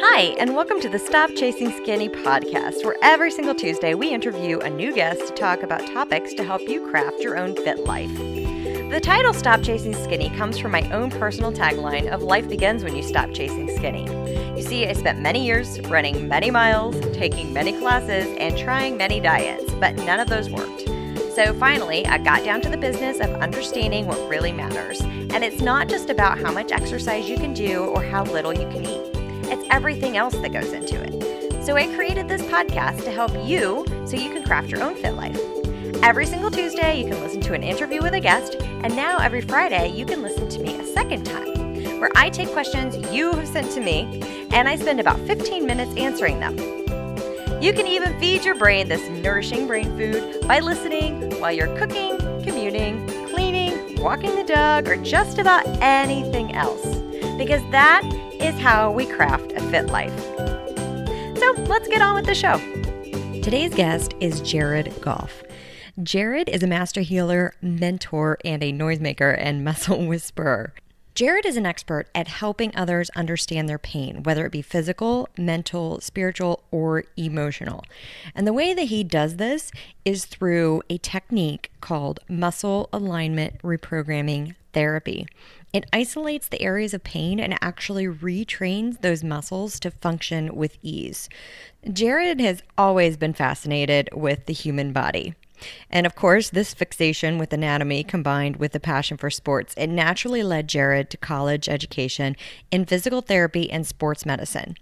Hi, and welcome to the Stop Chasing Skinny podcast, where every single Tuesday we interview a new guest to talk about topics to help you craft your own fit life. The title Stop Chasing Skinny comes from my own personal tagline of life begins when you stop chasing skinny. You see, I spent many years running many miles, taking many classes, and trying many diets, but none of those worked. So finally, I got down to the business of understanding what really matters. And it's not just about how much exercise you can do or how little you can eat. It's everything else that goes into it. So I created this podcast to help you so you can craft your own fit life. Every single Tuesday, you can listen to an interview with a guest, and now every Friday, you can listen to me a second time, where I take questions you have sent to me, and I spend about 15 minutes answering them. You can even feed your brain this nourishing brain food by listening while you're cooking, commuting, cleaning, walking the dog, or just about anything else. Because that is how we craft a fit life. So let's get on with the show. Today's guest is Jared Gough. Jared is a master healer, mentor, and a noisemaker and muscle whisperer. Jared is an expert at helping others understand their pain, whether it be physical, mental, spiritual, or emotional. And the way that he does this is through a technique called muscle alignment reprogramming therapy. It isolates the areas of pain and actually retrains those muscles to function with ease. Jared has always been fascinated with the human body. And of course, this fixation with anatomy combined with a passion for sports, it naturally led Jared to college education in physical therapy and sports medicine.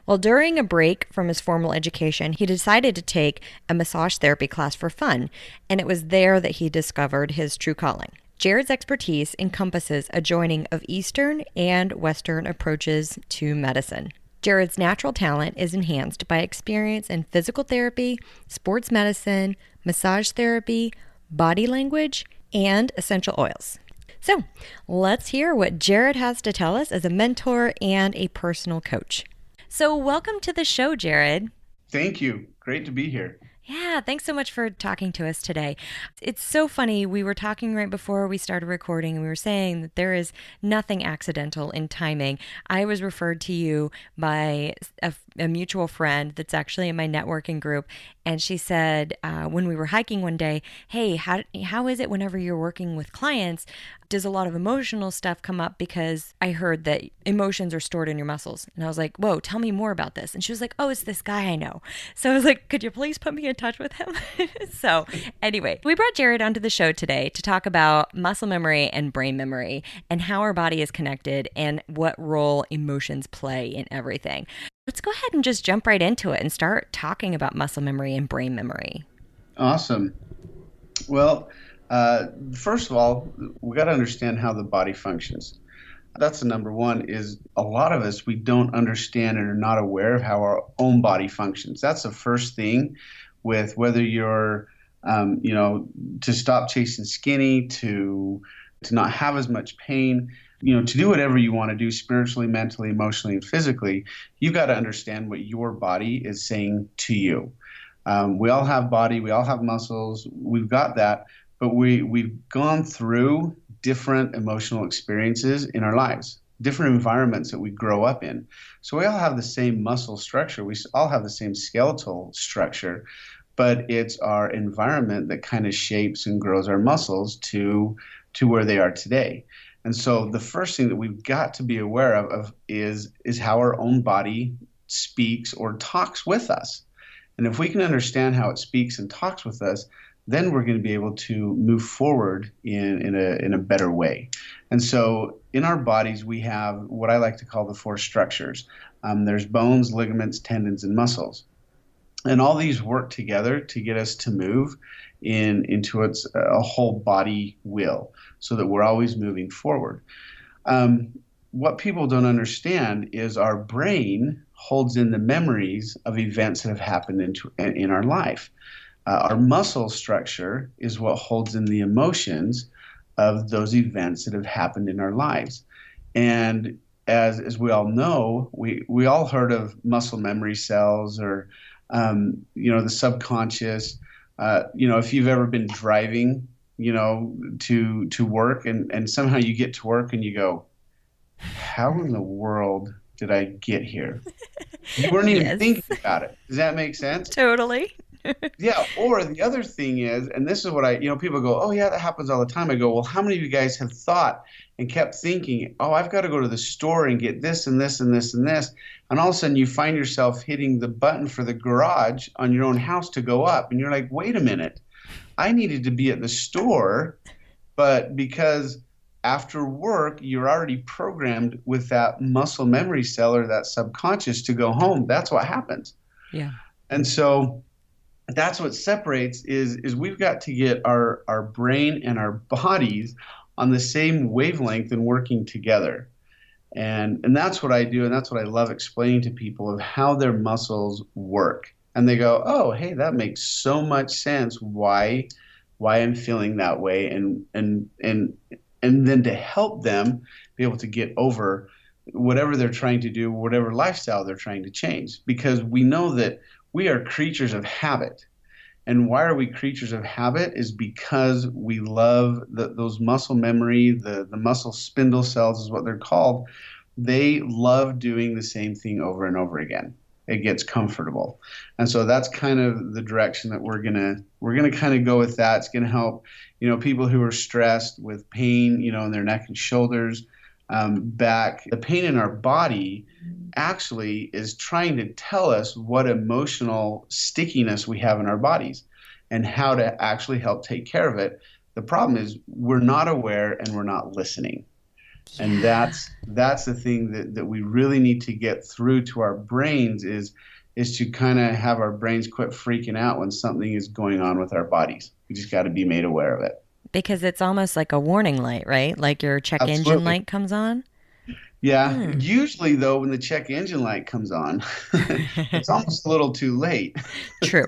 Well, during a break from his formal education, he decided to take a massage therapy class for fun, and it was there that he discovered his true calling. Jared's expertise encompasses a joining of Eastern and Western approaches to medicine. Jared's natural talent is enhanced by experience in physical therapy, sports medicine, massage therapy, body language, and essential oils. So let's hear what Jared has to tell us as a mentor and a personal coach. So welcome to the show, Jared. Thank you. Great to be here. Yeah, thanks so much for talking to us today. It's so funny. We were talking right before we started recording, and we were saying that there is nothing accidental in timing. I was referred to you by a mutual friend that's actually in my networking group, and she said when we were hiking one day, hey, how is it whenever you're working with clients? Does a lot of emotional stuff come up? Because I heard that emotions are stored in your muscles. And I was like, whoa, tell me more about this. And she was like, oh, it's this guy I know. So I was like, could you please put me in touch with him? So anyway, we brought Jared onto the show today to talk about muscle memory and brain memory and how our body is connected and what role emotions play in everything. Let's go ahead and just jump right into it and start talking about muscle memory and brain memory. Awesome. Well, first of all, we got to understand how the body functions. That's the number one, is a lot of us, we don't understand and are not aware of how our own body functions. That's the first thing with whether you're, to stop chasing skinny, to not have as much pain, to do whatever you want to do spiritually, mentally, emotionally, and physically. You've got to understand what your body is saying to you. We all have body, we all have muscles, we've got that. But we've gone through different emotional experiences in our lives, different environments that we grow up in. So we all have the same muscle structure. We all have the same skeletal structure, but it's our environment that kind of shapes and grows our muscles to where they are today. And so the first thing that we've got to be aware of is how our own body speaks or talks with us. And if we can understand how it speaks and talks with us, then we're going to be able to move forward in a better way. And so in our bodies, we have what I like to call the four structures. There's bones, ligaments, tendons, and muscles. And all these work together to get us to move into a whole body will, so that we're always moving forward. What people don't understand is our brain holds in the memories of events that have happened in our life. Our muscle structure is what holds in the emotions of those events that have happened in our lives. And as we all know, we all heard of muscle memory cells or, the subconscious. If you've ever been driving, to work and somehow you get to work and you go, how in the world did I get here? You weren't even Yes, thinking about it. Does that make sense? totally. Yeah. Or the other thing is, and this is what people go, oh, yeah, that happens all the time. I go, well, how many of you guys have thought and kept thinking, oh, I've got to go to the store and get this and this and this and this. And all of a sudden you find yourself hitting the button for the garage on your own house to go up. And you're like, wait a minute, I needed to be at the store, but because after work, you're already programmed with that muscle memory cell or that subconscious to go home. That's what happens. Yeah. And so that's what separates is we've got to get our brain and our bodies on the same wavelength and working together. And that's what I do, and that's what I love explaining to people of how their muscles work. And they go, oh, hey, that makes so much sense why I'm feeling that way, and then to help them be able to get over whatever they're trying to do, whatever lifestyle they're trying to change. Because we know that we are creatures of habit. And why are we creatures of habit is because we love those muscle memory, the muscle spindle cells is what they're called. They love doing the same thing over and over again. It gets comfortable. And so that's kind of the direction that we're gonna kind of go with that. It's gonna help, people who are stressed with pain, in their neck and shoulders, back. The pain in our body actually is trying to tell us what emotional stickiness we have in our bodies and how to actually help take care of it. The problem is we're not aware and we're not listening. Yeah. And that's the thing that we really need to get through to our brains is to kind of have our brains quit freaking out when something is going on with our bodies. We just got to be made aware of it. Because it's almost like a warning light, right? Like your check engine light comes on. Yeah. Usually, though, when the check engine light comes on, it's almost a little too late. True.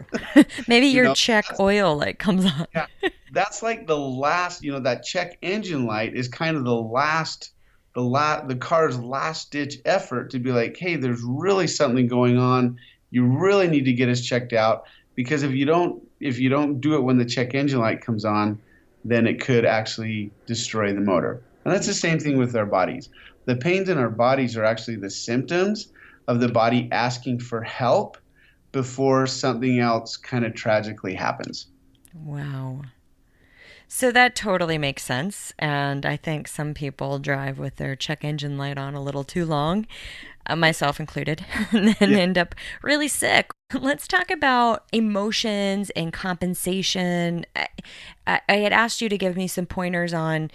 Maybe your check oil light comes on. Yeah. That's like the last, that check engine light is kind of the car's last ditch effort to be like, hey, there's really something going on. You really need to get us checked out, because if you don't do it when the check engine light comes on, then it could actually destroy the motor. And that's the same thing with our bodies. The pains in our bodies are actually the symptoms of the body asking for help before something else kind of tragically happens. Wow. So that totally makes sense. And I think some people drive with their check engine light on a little too long, myself included, and then end up really sick. Let's talk about emotions and compensation. I had asked you to give me some pointers on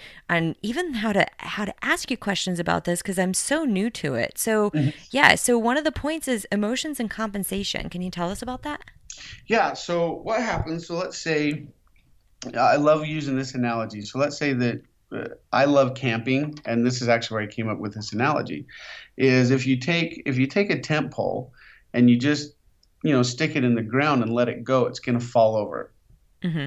even how to ask you questions about this, because I'm so new to it. So yeah, so one of the points is emotions and compensation. Can you tell us about that? Yeah. So what happens? So let's say, I love using this analogy. So let's say that I love camping, and this is actually where I came up with this analogy, is if you take a tent pole and you just stick it in the ground and let it go, it's going to fall over,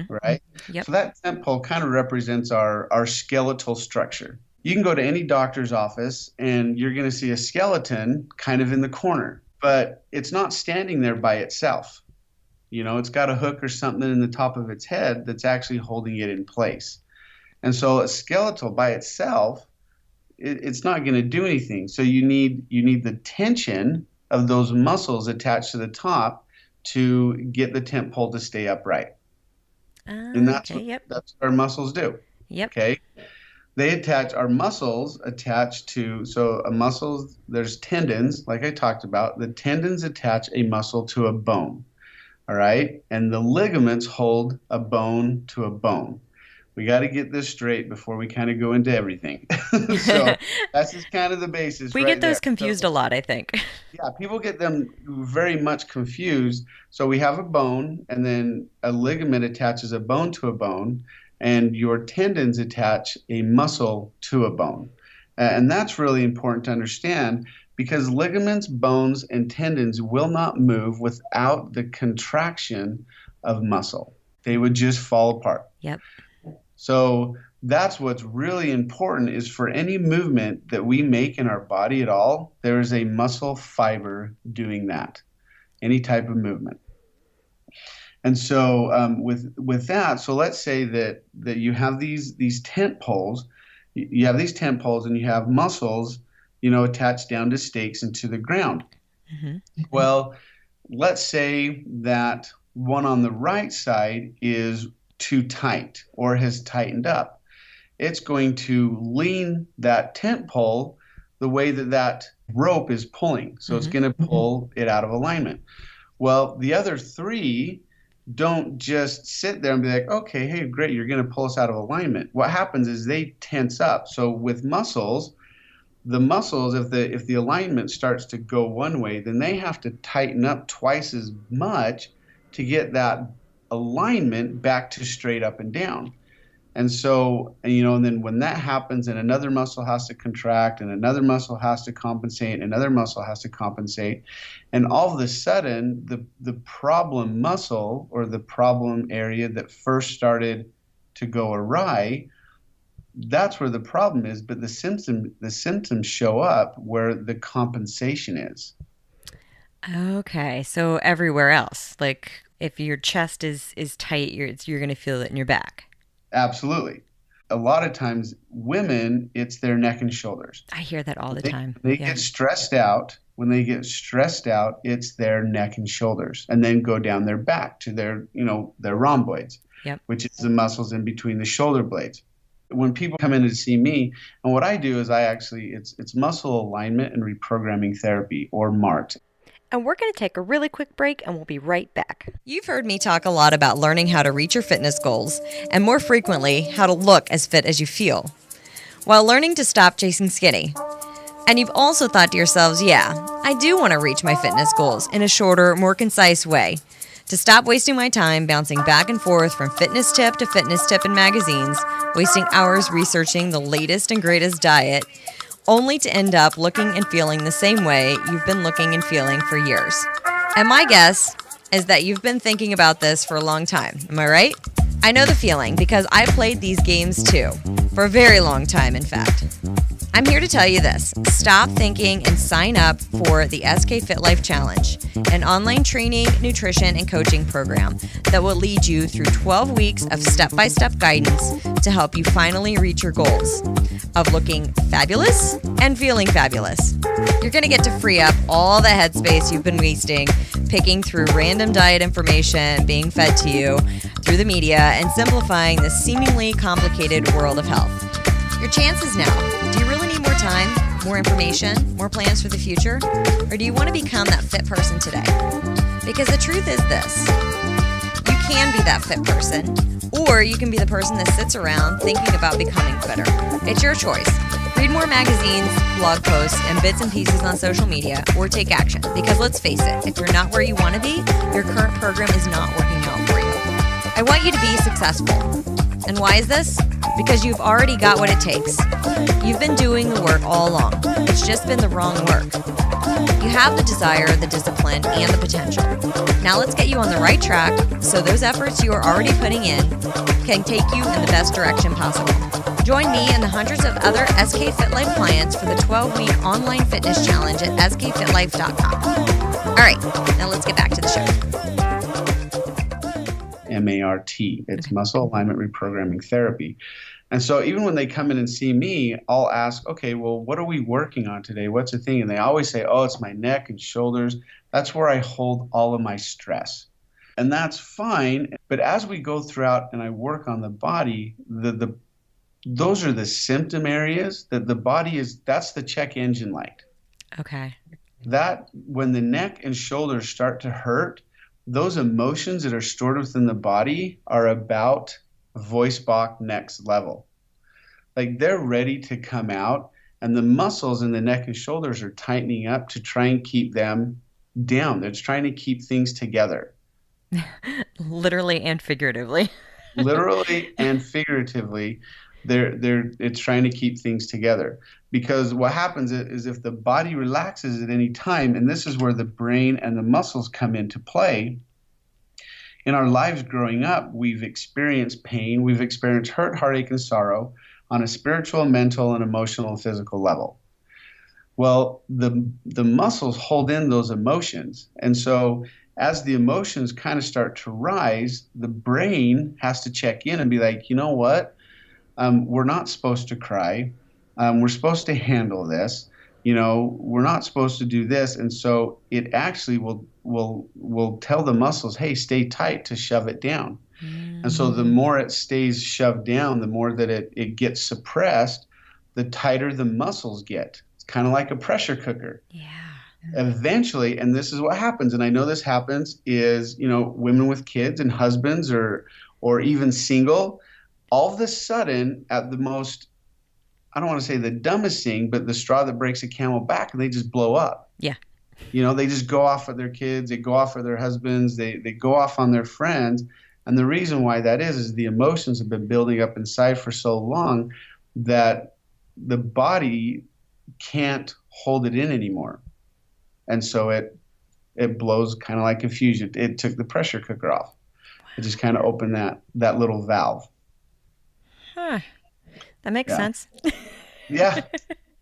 right? Yep. So that tent pole kind of represents our skeletal structure. You can go to any doctor's office and you're going to see a skeleton kind of in the corner, but it's not standing there by itself. It's got a hook or something in the top of its head that's actually holding it in place. And so a skeletal by itself, it's not going to do anything. So you need the tension of those muscles attached to the top to get the tent pole to stay upright. And that's what our muscles do. Yep. Okay. Our muscles attach to, so a muscle, there's tendons, like I talked about. The tendons attach a muscle to a bone. All right. And the ligaments hold a bone to a bone. We got to get this straight before we kind of go into everything. So that's just kind of the basis. We get those confused a lot, I think. Yeah, people get them very much confused. So we have a bone, and then a ligament attaches a bone to a bone, and your tendons attach a muscle to a bone. And that's really important to understand, because ligaments, bones, and tendons will not move without the contraction of muscle. They would just fall apart. Yep. So that's what's really important, is for any movement that we make in our body at all, there is a muscle fiber doing that, any type of movement. And so with that, so let's say that you have these tent poles. You have these tent poles and you have muscles, attached down to stakes into the ground. Mm-hmm. Well, let's say that one on the right side is too tight or has tightened up. It's going to lean that tent pole the way that rope is pulling. So it's going to pull it out of alignment. Well, the other three don't just sit there and be like, okay, hey, great, you're going to pull us out of alignment. What happens is they tense up. So with muscles, if the alignment starts to go one way, then they have to tighten up twice as much to get that alignment back to straight up and down. And so, and then when that happens, and another muscle has to contract, and another muscle has to compensate, and another muscle has to compensate, and all of a sudden, the problem muscle or the problem area that first started to go awry, that's where the problem is. But the symptoms show up where the compensation is. Okay, so everywhere else, like if your chest is tight, you're going to feel it in your back. Absolutely. A lot of times, women, it's their neck and shoulders. I hear that all the time. They get stressed out. When they get stressed out, it's their neck and shoulders, and then go down their back to their rhomboids, which is the muscles in between the shoulder blades. When people come in to see me, and what I do is it's muscle alignment and reprogramming therapy, or MART. And we're going to take a really quick break, and we'll be right back. You've heard me talk a lot about learning how to reach your fitness goals, and more frequently, how to look as fit as you feel, while learning to stop chasing skinny. And you've also thought to yourselves, yeah, I do want to reach my fitness goals in a shorter, more concise way, to stop wasting my time bouncing back and forth from fitness tip to fitness tip in magazines, wasting hours researching the latest and greatest diet, only to end up looking and feeling the same way you've been looking and feeling for years. And my guess is that you've been thinking about this for a long time. Am I right? I know the feeling because I've played these games too, for a very long time, in fact. I'm here to tell you this. Stop thinking and sign up for the SK Fit Life Challenge, an online training, nutrition, and coaching program that will lead you through 12 weeks of step-by-step guidance to help you finally reach your goals of looking fabulous and feeling fabulous. You're going to get to free up all the headspace you've been wasting picking through random diet information being fed to you through the media and simplifying the seemingly complicated world of health. Your chances now. Do you really need more time, more information, more plans for the future? Or do you want to become that fit person today? Because the truth is this. You can be that fit person, or you can be the person that sits around thinking about becoming fitter. It's your choice. Read more magazines, blog posts, and bits and pieces on social media, or take action. Because let's face it, if you're not where you want to be, your current program is not working out for you. I want you to be successful. And why is this? Because you've already got what it takes. You've been doing the work all along. It's just been the wrong work. You have the desire, the discipline, and the potential. Now let's get you on the right track so those efforts you are already putting in can take you in the best direction possible. Join me and the hundreds of other SK Fit Life clients for the 12-week online fitness challenge at skfitlife.com. All right, now let's get back to the show. MART. It's muscle alignment reprogramming therapy. And so even when they come in and see me, I'll ask, okay, well, what are we working on today? What's the thing? And they always say, oh, it's my neck and shoulders. That's where I hold all of my stress. And that's fine. But as we go throughout and I work on the body, those are the symptom areas that the body that's the check engine light. Okay. That when the neck and shoulders start to hurt, those emotions that are stored within the body are about voice box next level. Like they're ready to come out, and the muscles in the neck and shoulders are tightening up to try and keep them down. They're trying to keep things together. Literally and figuratively. Literally and figuratively, it's trying to keep things together. Because what happens is if the body relaxes at any time, and this is where the brain and the muscles come into play, in our lives growing up, we've experienced pain, we've experienced hurt, heartache, and sorrow on a spiritual, mental, and emotional and physical level. Well, the muscles hold in those emotions. And so as the emotions kind of start to rise, the brain has to check in and be like, you know what? We're not supposed to cry. We're supposed to handle this. we're not supposed to do this. And so it actually will tell the muscles, hey, stay tight, to shove it down. And so the more it stays shoved down, the more that it gets suppressed, the tighter the muscles get. It's kind of like a pressure cooker. Yeah. Eventually, and this is what happens, and I know this happens, is, women with kids and husbands or even single, all of a sudden, at the most, I don't want to say the dumbest thing, but the straw that breaks a camel back, and they just blow up. Yeah. They just go off at their kids, they go off at their husbands, they go off on their friends. And the reason why that is the emotions have been building up inside for so long that the body can't hold it in anymore. And so it blows kind of like a fuse. It took the pressure cooker off. It just kind of opened that little valve. Huh. That makes sense. Yeah,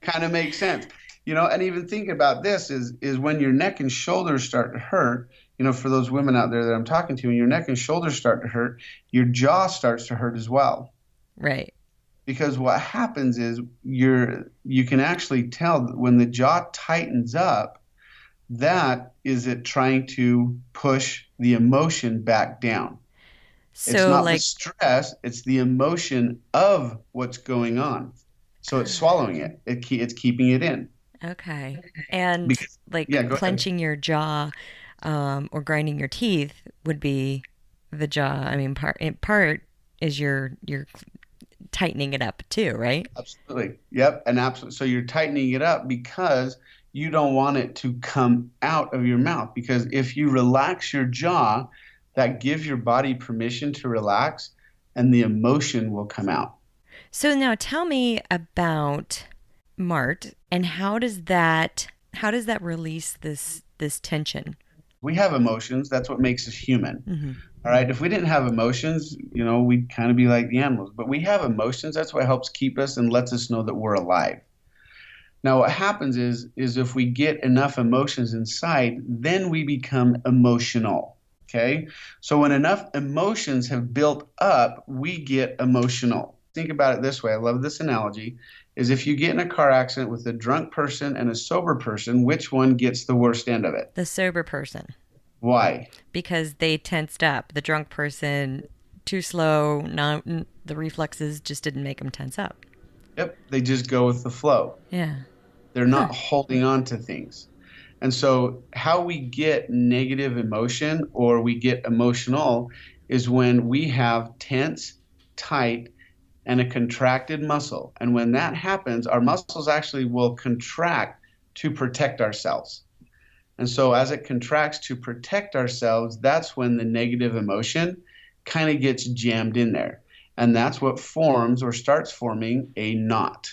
kind of makes sense. And even thinking about this is when your neck and shoulders start to hurt, for those women out there that I'm talking to, when your neck and shoulders start to hurt, your jaw starts to hurt as well. Right. Because what happens is you can actually tell when the jaw tightens up, that is it trying to push the emotion back down. So it's not the stress, it's the emotion of what's going on. So it's swallowing it. It's keeping it in. Okay. And clenching your jaw or grinding your teeth would be the jaw. I mean, part is you're tightening it up too, right? Absolutely. Yep. And absolutely. So you're tightening it up because you don't want it to come out of your mouth. Because if you relax your jaw, that gives your body permission to relax and the emotion will come out. So now tell me about Mart and how does that release this tension? We have emotions. That's what makes us human. Mm-hmm. All right. If we didn't have emotions, we'd kind of be like the animals. But we have emotions. That's what helps keep us and lets us know that we're alive. Now, what happens is if we get enough emotions inside, then we become emotional. Okay. So when enough emotions have built up, we get emotional. Think about it this way. I love this analogy. Is if you get in a car accident with a drunk person and a sober person, which one gets the worst end of it? The sober person. Why? Because they tensed up. The drunk person, too slow, the reflexes just didn't make them tense up. Yep, they just go with the flow. Yeah. They're not holding on to things. And so how we get negative emotion or we get emotional is when we have tense, tight, and a contracted muscle. And when that happens, our muscles actually will contract to protect ourselves. And so as it contracts to protect ourselves, that's when the negative emotion kind of gets jammed in there. And that's what forms or starts forming a knot.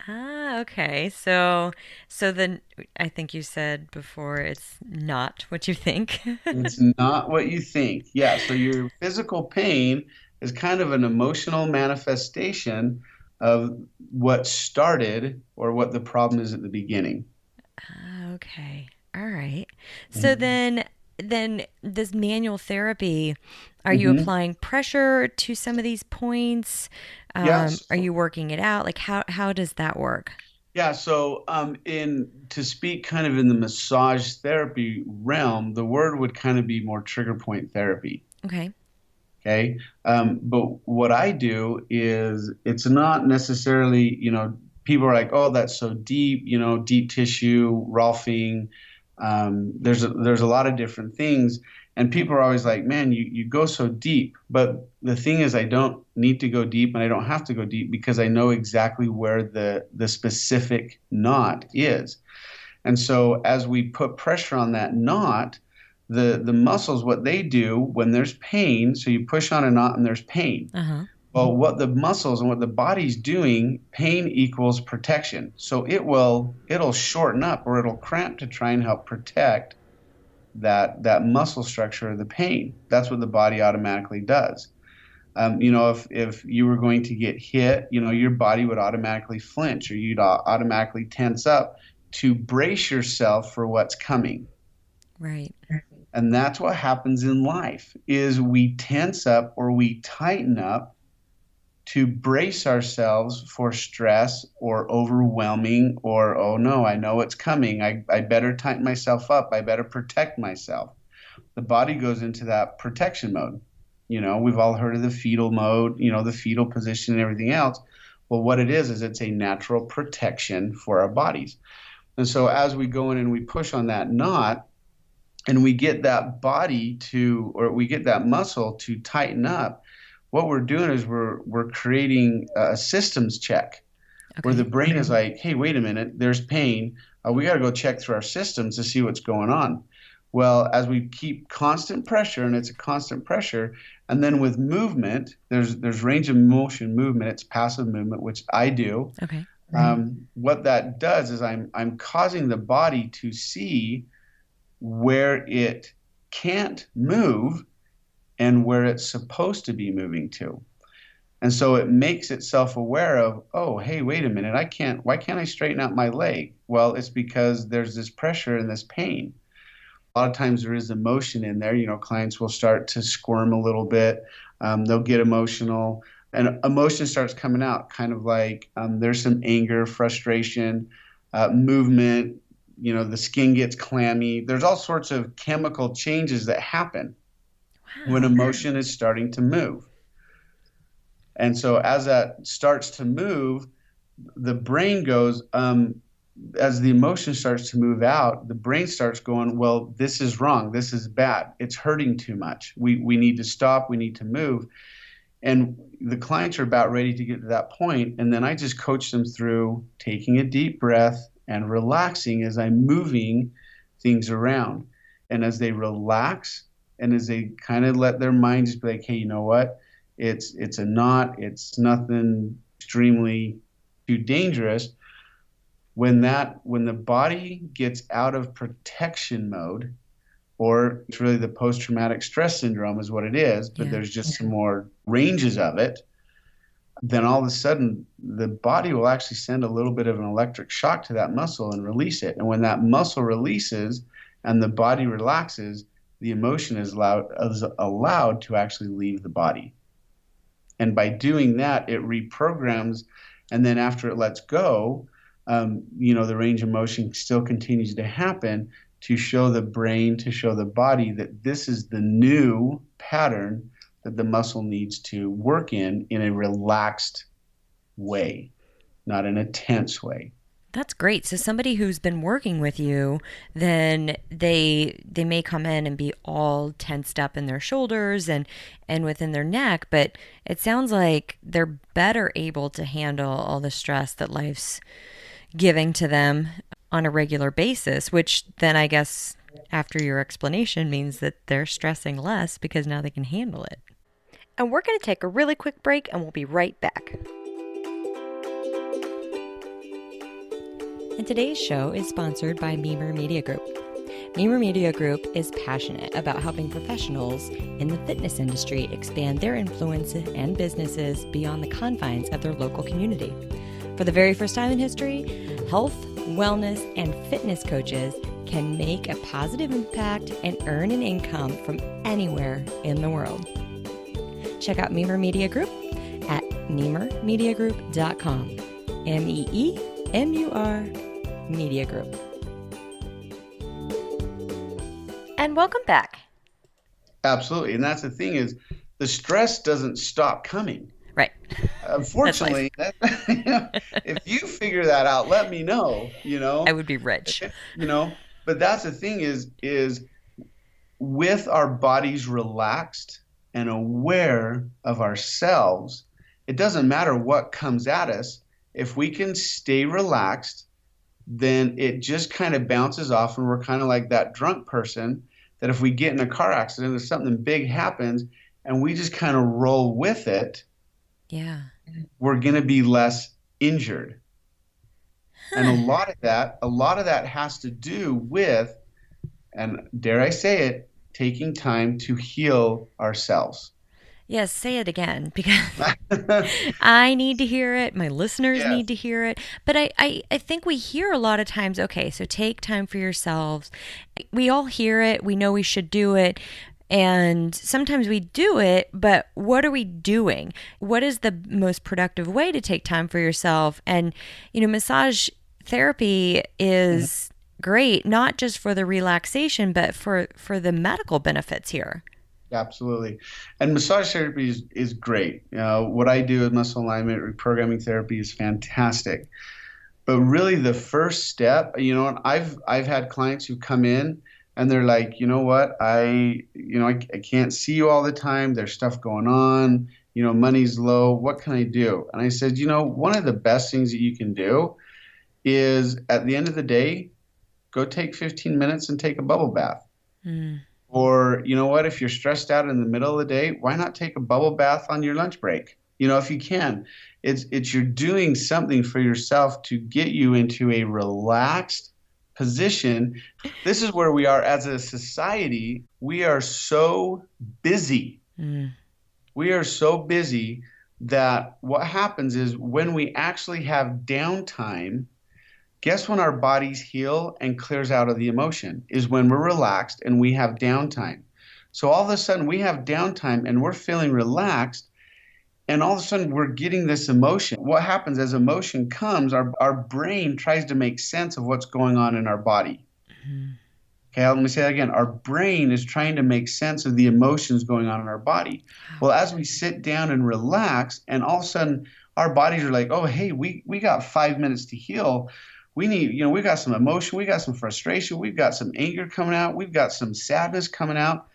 Ah, okay. So then I think you said before it's not what you think. It's not what you think. Yeah. So your physical pain is kind of an emotional manifestation of what started or what the problem is at the beginning. Okay. All right. So then this manual therapy, are you applying pressure to some of these points? Yes. Are you working it out? Like how does that work? Yeah, so to speak kind of in the massage therapy realm, the word would kind of be more trigger point therapy. Okay. Okay. But what I do is it's not necessarily, people are like, oh, that's so deep, deep tissue, Rolfing. There's a lot of different things. And people are always like, man, you go so deep. But the thing is, I don't need to go deep and I don't have to go deep because I know exactly where the specific knot is. And so as we put pressure on that knot, the muscles, what they do when there's pain, so you push on a knot and there's pain. Uh-huh. Well, what the muscles and what the body's doing, pain equals protection. So it'll shorten up or it'll cramp to try and help protect that muscle structure of the pain. That's what the body automatically does. If you were going to get hit, your body would automatically flinch or you'd automatically tense up to brace yourself for what's coming. Right. And that's what happens in life is we tense up or we tighten up to brace ourselves for stress or overwhelming or, oh no, I know it's coming. I better tighten myself up. I better protect myself. The body goes into that protection mode. We've all heard of the fetal mode, the fetal position and everything else. Well, what it is it's a natural protection for our bodies. And so as we go in and we push on that knot and we get that body or we get that muscle to tighten up, what we're doing is we're creating a systems check where the brain is like, hey, wait a minute, there's pain. We got to go check through our systems to see what's going on. Well, as we keep constant pressure, and it's a constant pressure, and then with movement, there's range of motion movement. It's passive movement, which I do. Okay. What that does is I'm causing the body to see where it can't move and where it's supposed to be moving to. And so it makes itself aware of, oh, hey, wait a minute, why can't I straighten out my leg? Well, it's because there's this pressure and this pain. A lot of times there is emotion in there. Clients will start to squirm a little bit. They'll get emotional, and emotion starts coming out, kind of like there's some anger, frustration, movement. The skin gets clammy. There's all sorts of chemical changes that happen when emotion is starting to move. And so as that starts to move, the brain goes, as the emotion starts to move out, the brain starts going, well, this is wrong. This is bad. It's hurting too much. We need to stop. We need to move. And the clients are about ready to get to that point. And then I just coach them through taking a deep breath and relaxing as I'm moving things around. And as they relax and as they kind of let their mind just be like, hey, you know what? It's a knot. It's nothing extremely too dangerous. When the body gets out of protection mode, or it's really the post-traumatic stress syndrome is what it is, but there's just some more ranges of it, then all of a sudden the body will actually send a little bit of an electric shock to that muscle and release it. And when that muscle releases and the body relaxes, the emotion is allowed to actually leave the body. And by doing that, it reprograms, and then after it lets go, the range of motion still continues to happen to show the brain, to show the body that this is the new pattern that the muscle needs to work in a relaxed way, not in a tense way. That's great. So somebody who's been working with you, then they may come in and be all tensed up in their shoulders and within their neck, but it sounds like they're better able to handle all the stress that life's giving to them on a regular basis, which then I guess after your explanation means that they're stressing less because now they can handle it. And we're going to take a really quick break and we'll be right back. And today's show is sponsored by Mimer Media Group. Mimer Media Group is passionate about helping professionals in the fitness industry expand their influence and businesses beyond the confines of their local community. For the very first time in history, health, wellness, and fitness coaches can make a positive impact and earn an income from anywhere in the world. Check out Mimer Media Group at mimermediagroup.com. MEEMUR Media Group. And welcome back. Absolutely. And that's the thing is the stress doesn't stop coming. Right. Unfortunately, if you figure that out, let me know, I would be rich. But that's the thing is with our bodies relaxed and aware of ourselves, it doesn't matter what comes at us. If we can stay relaxed, then it just kind of bounces off, and we're kind of like that drunk person that if we get in a car accident or something big happens and we just kind of roll with it, we're going to be less injured. And a lot of that has to do with, and dare I say it, taking time to heal ourselves. Yes, say it again, because I need to hear it. My listeners need to hear it. But I think we hear a lot of times, okay, so take time for yourselves. We all hear it. We know we should do it. And sometimes we do it, but what are we doing? What is the most productive way to take time for yourself? And, massage therapy is great, not just for the relaxation, but for the medical benefits here. Absolutely. And massage therapy is great. What I do with muscle alignment reprogramming therapy is fantastic. But really the first step, and I've had clients who come in and they're like, you know what, I can't see you all the time. There's stuff going on, money's low. What can I do? And I said, one of the best things that you can do is at the end of the day, go take 15 minutes and take a bubble bath. Or, if you're stressed out in the middle of the day, why not take a bubble bath on your lunch break? If you can. It's you're doing something for yourself to get you into a relaxed position. This is where we are as a society. We are so busy. We are so busy that what happens is when we actually have downtime, guess when our bodies heal and clears out of the emotion is when we're relaxed and we have downtime. So all of a sudden we have downtime and we're feeling relaxed, and all of a sudden we're getting this emotion. What happens as emotion comes, our brain tries to make sense of what's going on in our body. Okay, let me say that again. Our brain is trying to make sense of the emotions going on in our body. Well, as we sit down and relax, and all of a sudden our bodies are like, oh, hey, we got 5 minutes to heal. We need, we got some emotion, we got some frustration, we've got some anger coming out, we've got some sadness coming out.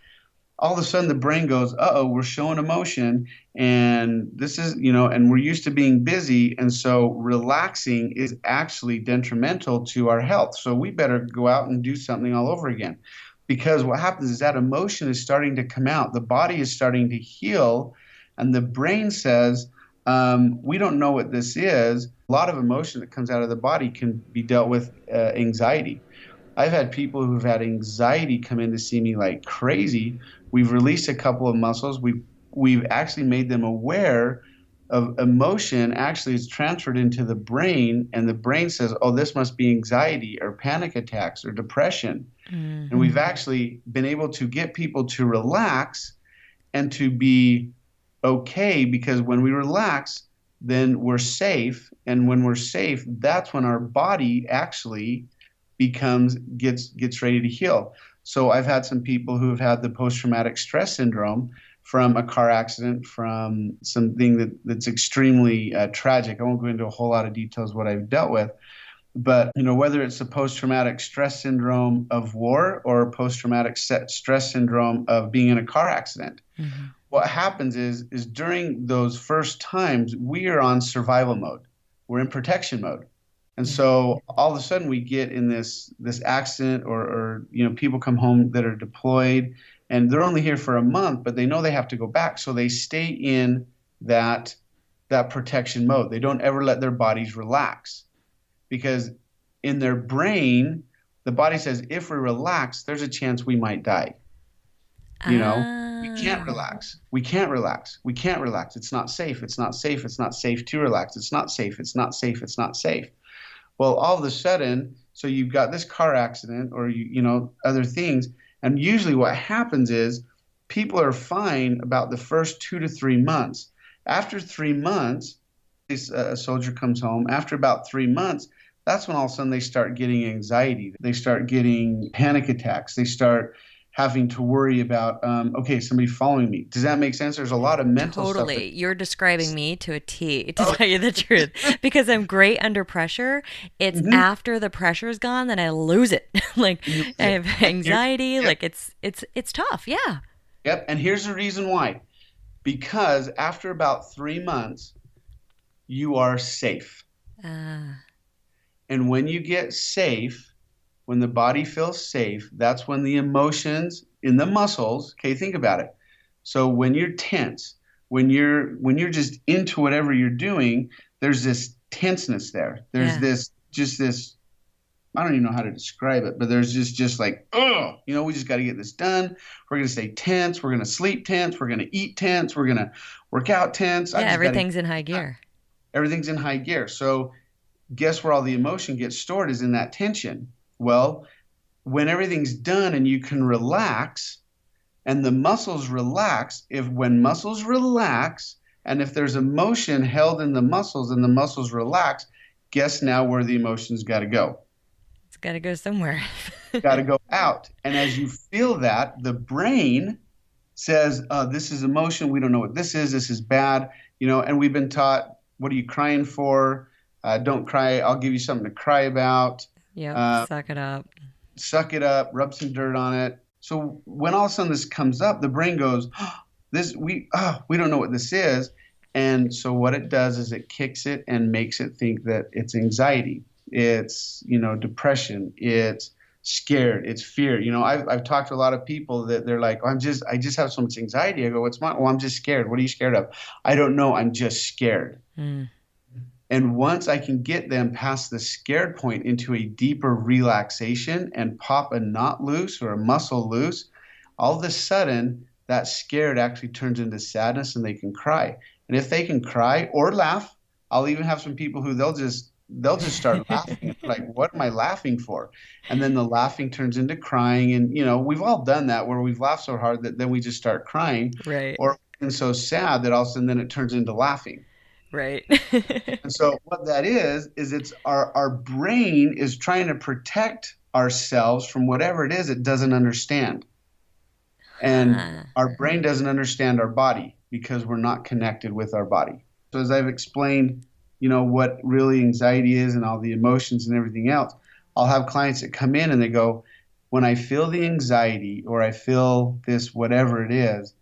All of a sudden the brain goes, we're showing emotion, and this is, and we're used to being busy, and so relaxing is actually detrimental to our health. So we better go out and do something all over again, because what happens is that emotion is starting to come out, the body is starting to heal, and the brain says, we don't know what this is. A lot of emotion that comes out of the body can be dealt with anxiety. I've had people who've had anxiety come in to see me like crazy. We've released a couple of muscles. We've actually made them aware of emotion actually is transferred into the brain, and the brain says, oh, this must be anxiety or panic attacks or depression. And we've actually been able to get people to relax and to be okay, because when we relax, then we're safe. And when we're safe, that's when our body actually gets ready to heal. So I've had some people who have had the post-traumatic stress syndrome from a car accident, from something that's extremely tragic. I won't go into a whole lot of details what I've dealt with, but whether it's a post-traumatic stress syndrome of war or a post-traumatic stress syndrome of being in a car accident, what happens is during those first times, we are on survival mode. We're in protection mode. And so all of a sudden we get in this accident or people come home that are deployed and they're only here for a month, but they know they have to go back. So they stay in that protection mode. They don't ever let their bodies relax, because in their brain, the body says, if we relax, there's a chance we might die. We can't relax. We can't relax. We can't relax. It's not safe. It's not safe. It's not safe to relax. It's not safe. It's not safe. It's not safe. Well, all of a sudden, so you've got this car accident or, other things. And usually what happens is people are fine about the first 2 to 3 months. After 3 months, a soldier comes home. After about 3 months, that's when all of a sudden they start getting anxiety. They start getting panic attacks. They start having to worry about, somebody following me. Does that make sense? There's a lot of mental stuff. Totally. You're describing me to a T, to tell you the truth, because I'm great under pressure. It's after the pressure's gone, then I lose it. Like I have anxiety, like it's tough. Yeah. Yep. And here's the reason why. Because after about 3 months, you are safe. And when you get safe, when the body feels safe, that's when the emotions in the muscles, okay, think about it. So when you're tense, when you're just into whatever you're doing, there's this tenseness there. There's this, I don't even know how to describe it, but there's just like, we just got to get this done. We're going to stay tense. We're going to sleep tense. We're going to eat tense. We're going to work out tense. Yeah, everything's in high gear. Everything's in high gear. So guess where all the emotion gets stored is in that tension. Well, when everything's done and you can relax, and the muscles relax. When muscles relax, and if there's emotion held in the muscles and the muscles relax, guess now where the emotion's got to go? It's got to go somewhere. Got to go out. And as you feel that, the brain says, this is emotion. We don't know what this is. This is bad. And we've been taught, what are you crying for? Don't cry. I'll give you something to cry about. Yep. Suck it up. Suck it up. Rub some dirt on it. So when all of a sudden this comes up, the brain goes, we don't know what this is. And so what it does is it kicks it and makes it think that it's anxiety. It's, depression. It's scared. It's fear. I've talked to a lot of people that they're like, I just have so much anxiety. I go, what's mine? Well, I'm just scared. What are you scared of? I don't know. I'm just scared. Mm. And once I can get them past the scared point into a deeper relaxation and pop a knot loose or a muscle loose, all of a sudden that scared actually turns into sadness and they can cry. And if they can cry or laugh, I'll even have some people who they'll just start laughing. Like, what am I laughing for? And then the laughing turns into crying. And, we've all done that where we've laughed so hard that then we just start crying. Right. Or been so sad that all of a sudden then it turns into laughing. Right. And so what that is it's our brain is trying to protect ourselves from whatever it is it doesn't understand. And our brain doesn't understand our body because we're not connected with our body. So as I've explained, what really anxiety is and all the emotions and everything else, I'll have clients that come in and they go, when I feel the anxiety or I feel this, whatever it is,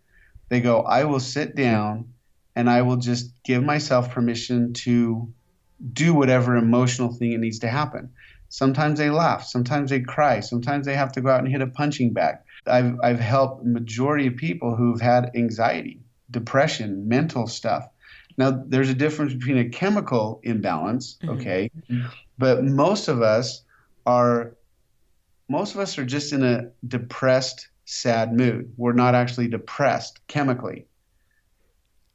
they go, I will sit down and I will just give myself permission to do whatever emotional thing it needs to happen. Sometimes they laugh, sometimes they cry, sometimes they have to go out and hit a punching bag. I've helped majority of people who've had anxiety, depression, mental stuff. Now, there's a difference between a chemical imbalance, okay? Mm-hmm. But most of us are just in a depressed, sad mood. We're not actually depressed chemically.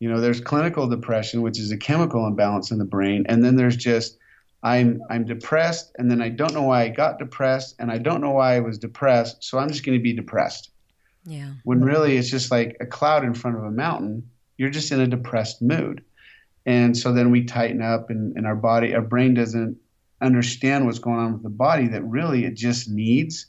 There's clinical depression, which is a chemical imbalance in the brain, and then there's just I'm depressed, and then I don't know why I got depressed, and I don't know why I was depressed, so I'm just going to be depressed. Yeah. When really it's just like a cloud in front of a mountain. You're just in a depressed mood. And so then we tighten up, and our brain doesn't understand what's going on with the body, that really it just needs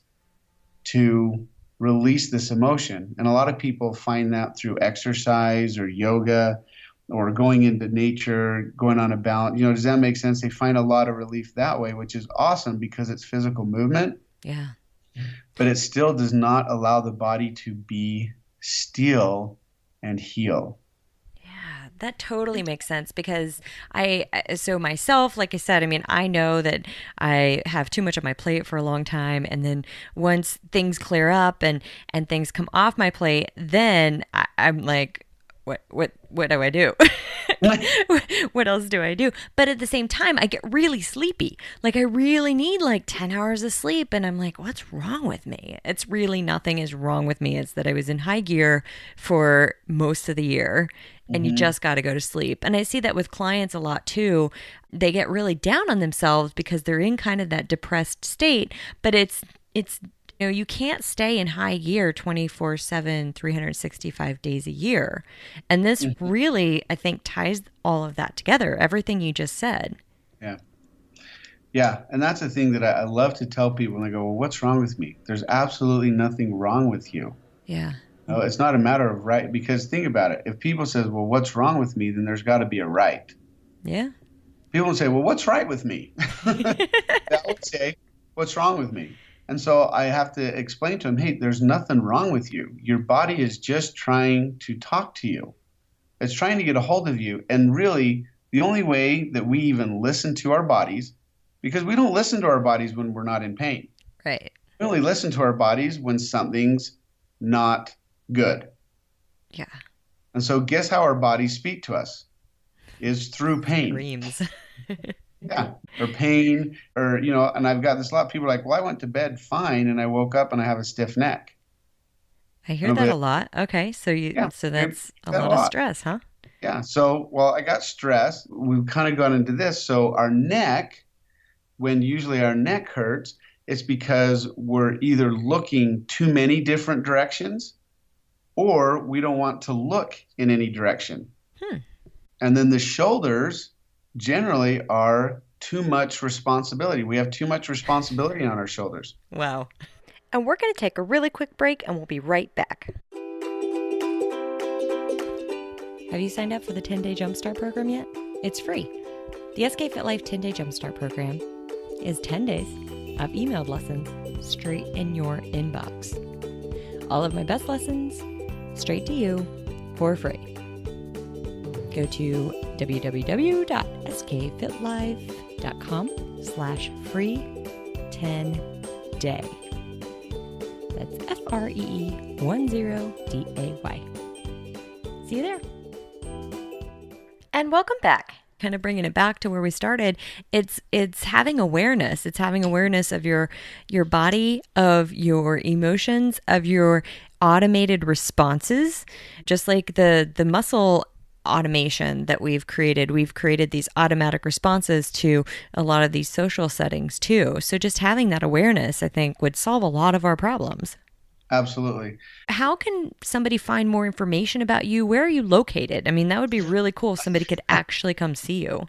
to release this emotion. And a lot of people find that through exercise or yoga or going into nature, going on a balance. Does that make sense? They find a lot of relief that way, which is awesome because it's physical movement. Yeah. But it still does not allow the body to be still and heal. That totally makes sense because so myself, like I said, I know that I have too much on my plate for a long time. And then once things clear up and things come off my plate, then I'm like, what do I do? What else do I do? But at the same time, I get really sleepy. Like I really need like 10 hours of sleep. And I'm like, what's wrong with me? It's really nothing is wrong with me. It's that I was in high gear for most of the year. And you just got to go to sleep. And I see that with clients a lot too. They get really down on themselves because they're in kind of that depressed state. But it's you can't stay in high gear 24/7, 365 days a year. And this really, I think, ties all of that together, everything you just said. Yeah. Yeah. And that's the thing that I love to tell people when they go, well, what's wrong with me? There's absolutely nothing wrong with you. Yeah. No, it's not a matter of right, because think about it. If people says, well, what's wrong with me? Then there's got to be a right. Yeah. People will say, well, what's right with me? That would say, what's wrong with me? And so I have to explain to them, hey, there's nothing wrong with you. Your body is just trying to talk to you. It's trying to get a hold of you. And really, the only way that we even listen to our bodies, because we don't listen to our bodies when we're not in pain. Right. We only listen to our bodies when something's not good. Yeah. And so guess how our bodies speak to us is through pain. Screams. Yeah. Or pain, or, and I've got this, a lot of people are like, well, I went to bed fine and I woke up and I have a stiff neck. I hear that a lot. Okay. So that's a lot of stress, huh? Yeah. So, I got stress. We've kind of gone into this. So our neck, when usually our neck hurts, it's because we're either looking too many different directions or we don't want to look in any direction. Hmm. And then the shoulders generally are too much responsibility. We have too much responsibility on our shoulders. Wow. And we're going to take a really quick break and we'll be right back. Have you signed up for the 10-Day Jumpstart program yet? It's free. The SK Fit Life 10-Day Jumpstart program is 10 days of emailed lessons straight in your inbox. All of my best lessons straight to you for free. Go to www.skfitlife.com/free10day. That's FREE10DAY. See you there. And welcome back. Kind of bringing it back to where we started. It's having awareness. It's having awareness of your body, of your emotions, of your automated responses. Just like the muscle automation that we've created these automatic responses to a lot of these social settings too. So just having that awareness, I think, would solve a lot of our problems. Absolutely. How can somebody find more information about you? Where are you located? I mean, that would be really cool if somebody could actually come see you.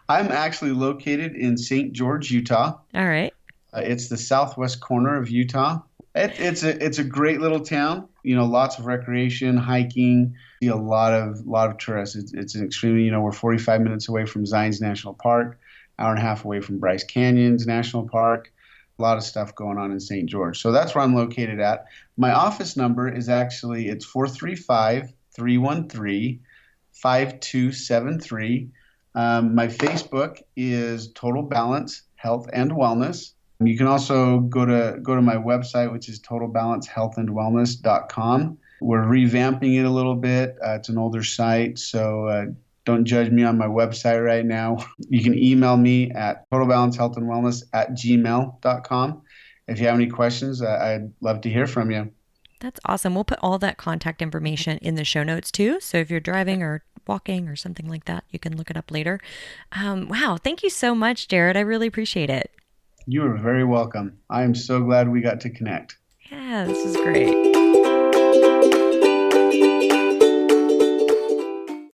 I'm actually located in St. George, Utah. All right. It's the southwest corner of Utah. It's a great little town. Lots of recreation, hiking. See a lot of tourists. It's an extremely. We're 45 minutes away from Zines National Park, hour and a half away from Bryce Canyons National Park. A lot of stuff going on in St. George. So that's where I'm located at. My office number is actually, it's 435-313-5273. My Facebook is Total Balance Health and Wellness. You can also go to my website, which is totalbalancehealthandwellness.com. We're revamping it a little bit. It's an older site, so don't judge me on my website right now. You can email me at totalbalancehealthandwellness@gmail.com. If you have any questions, I'd love to hear from you. That's awesome. We'll put all that contact information in the show notes too. So if you're driving or walking or something like that, you can look it up later. Wow. Thank you so much, Jared. I really appreciate it. You are very welcome. I am so glad we got to connect. Yeah, this is great.